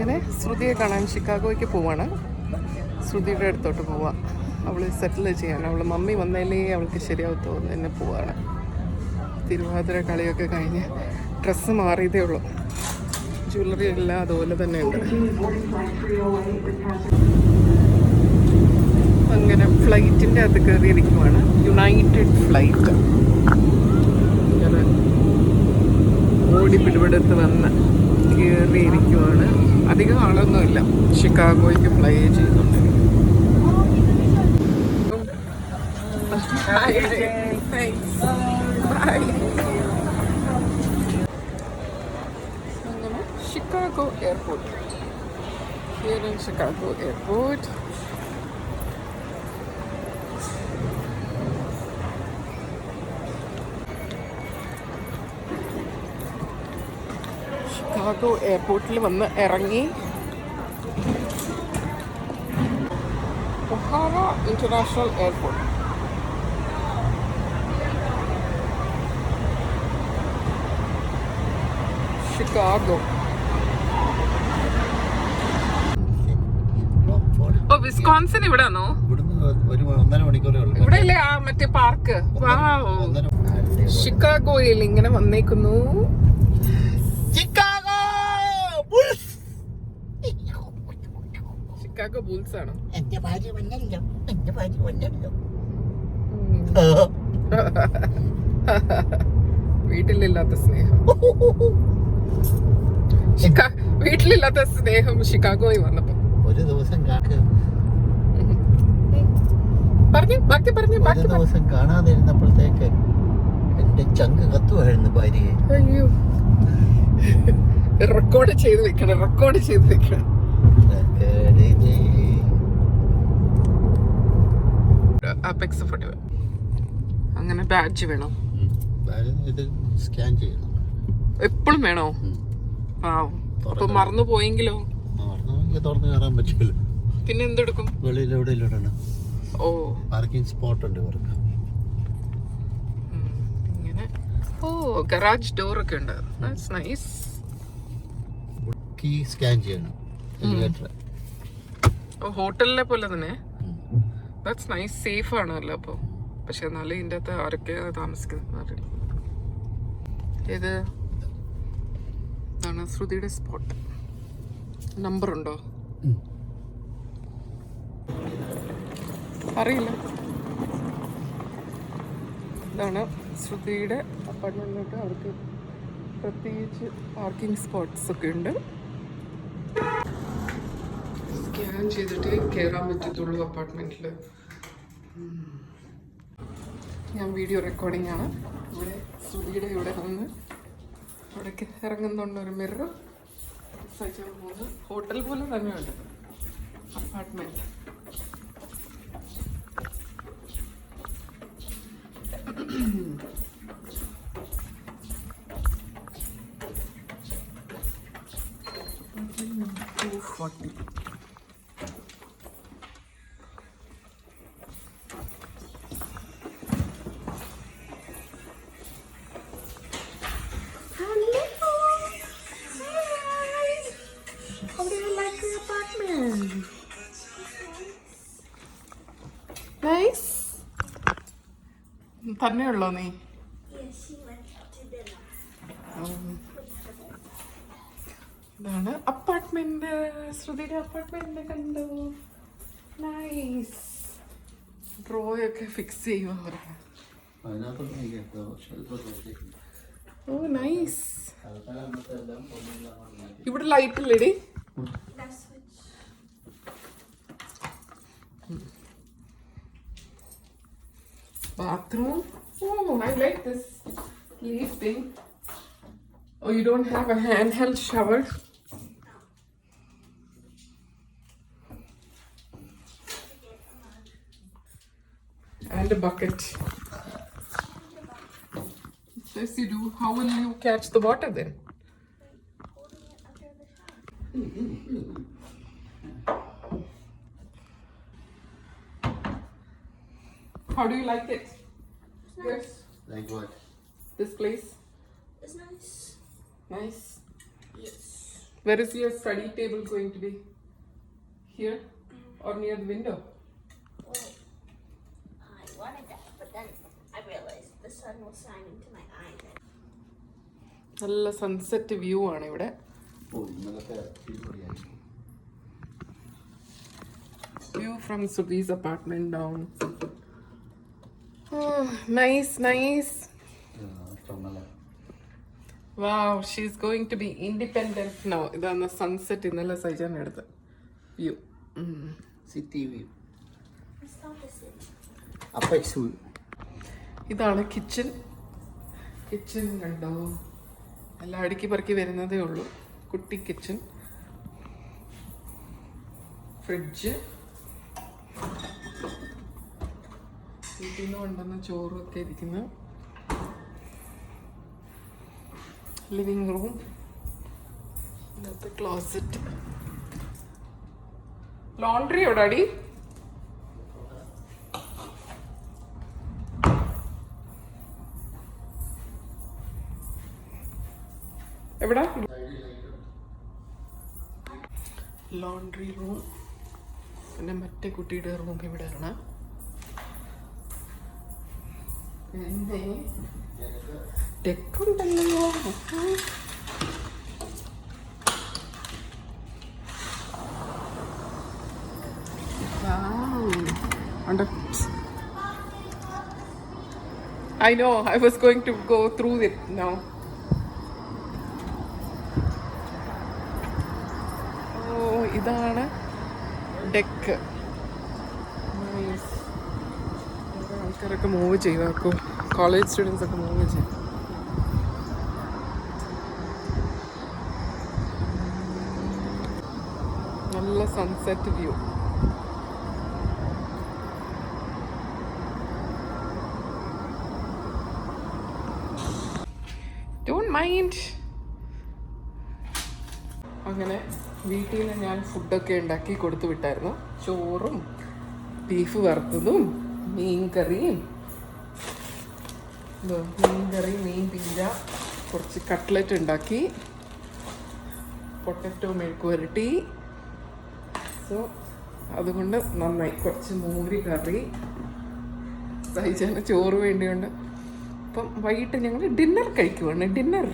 അങ്ങനെ ശ്രുതിയെ കാണാൻ ഷിക്കാഗോയ്ക്ക് പോവാണ്. ശ്രുതിയുടെ അടുത്തോട്ട് പോവാം. അവൾ സെറ്റിൽ ചെയ്യാൻ. അവൾ മമ്മി വന്നാലേ അവൾക്ക് ശരിയാവത്തോ എന്നെ പോവാണ്. തിരുവാതിര കളിയൊക്കെ കഴിഞ്ഞ് ഡ്രസ്സ് മാറിയതേ ഉള്ളൂ. ജ്വല്ലറി എല്ലാം അതുപോലെ തന്നെ ഉണ്ട്. അങ്ങനെ ഫ്ലൈറ്റിൻ്റെ അകത്ത് കയറിയിരിക്കുവാണ്. United flight. ഇങ്ങനെ ഓടി പിടിപെടുത്ത് വന്ന് കയറിയിരിക്കുവാണ്. അധികം ആളൊന്നുമില്ല. ഷിക്കാഗോയ്ക്ക് ഫ്ലൈ ചെയ്യുന്നുണ്ട്. അങ്ങനെ Chicago airport. Here in Chicago Airport. Chicago എയർപോർട്ടിൽ വന്ന് ഇറങ്ങി. ഒഹാവ ഇന്റർനാഷണൽ എയർപോർട്ട്. ഷിക്കാഗോ. ഓ, വിസ്കോൺസിൻ ഇവിടെ ആണോ? ഇവിടെ ഇല്ലേ ആ മറ്റേ പാർക്ക്? ഷിക്കാഗോയിൽ ഇങ്ങനെ വന്നേക്കുന്നു. ഷിക്കാഗോ ബുൾസ് ആണോ? വീട്ടിലില്ലാത്ത സ്നേഹം. വീട്ടിലില്ലാത്ത സ്നേഹം ഷിക്കാഗോയിൽ വന്നപ്പോ ഒരു ദിവസം ഒരു ദിവസം കാണാതിരുന്നപ്പോഴത്തേക്ക് എന്റെ ചങ്ക് കത്തുവായിരുന്നു ഭാര്യയെ. അയ്യോ, റെക്കോർഡ് ചെയ്ത് വെക്കണം. Apex photo. അങ്ങനെ ബാഡ്ജ് വേണം. സ്കാൻ ചെയ്യണം. എപ്പോഴും വേണോ? അപ്പൊ മറന്നു പോയെങ്കിലോ? തുറന്ന് കയറാൻ പറ്റില്ല. പിന്നെ എന്തെടുക്കും? വെളിയിൽ എവിടെയെങ്കിലും ഇടണം. ഓ, പാർക്കിംഗ് സ്പോട്ട് ഉണ്ട് ഇവർക്ക്. ഇങ്ങനെ. ഓ, ഗറാജ് ഡോർ ഒക്കെ ഉണ്ട്. That's nice. കീ സ്കാൻ ചെയ്യണം. എലിവേറ്റർ. ഓ, ഹോട്ടലിലെ പോലെ തന്നെ. That's nice. സേഫ് ആണല്ലോ അപ്പോൾ. പക്ഷെ എന്നാലും ഇതിൻ്റെ അകത്ത് ആരൊക്കെ താമസിക്കുന്നത് അറിയില്ല. ഇത് ഇതാണ് ശ്രുതിയുടെ സ്പോട്ട്. നമ്പർ ഉണ്ടോ അറിയില്ല. ഇതാണ് ശ്രുതിയുടെ അപ്പാർട്ട്മെൻറ്റിലോട്ട്. അവർക്ക് പ്രത്യേകിച്ച് പാർക്കിംഗ് സ്പോട്ട്സ് ഒക്കെ ഉണ്ട്. സ്കാൻ ചെയ്തിട്ട് കയറാൻ പറ്റത്തുള്ളൂ അപ്പാർട്ട്മെൻറ്റിൽ. ഞാൻ വീഡിയോ റെക്കോർഡിംഗ് ആണ്. ഇവിടെ ശ്രുതിയുടെ ഇവിടെ വന്ന് അവിടേക്ക് ഇറങ്ങുന്നുണ്ട് ഒരു മിറർ. ഹോട്ടൽ പോലെ തന്നെയുണ്ട് അപ്പാർട്ട്മെന്റ്. Nice. തന്നെയുള്ളോ നീ? ഇതാണ് അപ്പാർട്ട്മെന്റ്. ശ്രുതിയുടെ അപ്പാർട്ട്മെന്റ് കണ്ടു. നൈസ്. ഡ്രോയൊക്കെ ഫിക്സ് ചെയ്യുക അവരാണ്. ഓ, നൈസ്. ഇവിടെ light ഇല്ലേടി? Bathroom. Oh, I like this leaf thing. Oh, you don't have a handheld shower? And a bucket. Yes, you do. How will you catch the water then? How do you like it? Nice. Yes. Like what? This place? It's nice. Nice. Yes. Where is your study table going to be? Here or near the window? Well, I wanted that, but then I realized the sun will shine into my eyes. നല്ല sunset view ആണ് ഇവിടെ. ഓ ഇന്നലത്തെ അടിപൊളിയായി. View from Sudhi's apartment down. Oh, nice, nice. ഇഷ്ടമല്ല. Wow, she's going to be independent now. ഇതാണ് sunset ഇന്നലെ സൈജാൻ എടുത്ത view. City view. It's not the city. Apex view. ഇതാണ് കിച്ചൺ. കിച്ചൺ കണ്ടോ, എല്ലാം അടുക്കി പറക്കി വരുന്നതേ ഉള്ളൂ. കുട്ടി കിച്ചൺ. ഫ്രിഡ്ജ്, വീട്ടിൽ നിന്ന് കൊണ്ടുവന്ന ചോറൊക്കെ ഇരിക്കുന്നു. ലിവിങ് റൂം, ഇന്നത്തെ ക്ലോസറ്റ്. ലോണ്ട്രി എവിടെ അടി? എവിടെ? Laundry room. പിന്നെ മറ്റേ കുട്ടിയുടെ റൂം ഇവിടെയാണ്. പിന്നെ ഡെക്കുണ്ടല്ലോ. I know, I was going to go through it now. ഇതാണ് ഡെക്ക്. ആൾക്കാരൊക്കെ മൂവ് ചെയ്യുമാക്കും, കോളേജ് സ്റ്റുഡൻസ് ഒക്കെ മൂവ് ചെയ്യും. നല്ല സൺസെറ്റ് വ്യൂ. Don't mind. അങ്ങനെ വീട്ടിൽ നിന്ന് ഞാൻ ഫുഡൊക്കെ ഉണ്ടാക്കി കൊടുത്തു വിട്ടായിരുന്നു. ചോറും ബീഫ് വറുത്തതും മീൻകറിയും, മീൻകറി, മീൻ പീര, കുറച്ച് കട്ട്ലറ്റ് ഉണ്ടാക്കി, പൊട്ടറ്റോ മെഴുക്ക് പുരട്ടി. സോ അതുകൊണ്ട് നന്നായി. കുറച്ച് മോര് കറി, സഹിച്ചാൽ ചോറ് വേണ്ടിയുണ്ട്. അപ്പം വൈകിട്ട് ഞങ്ങൾ ഡിന്നർ കഴിക്കുവാണ്. ഡിന്നർ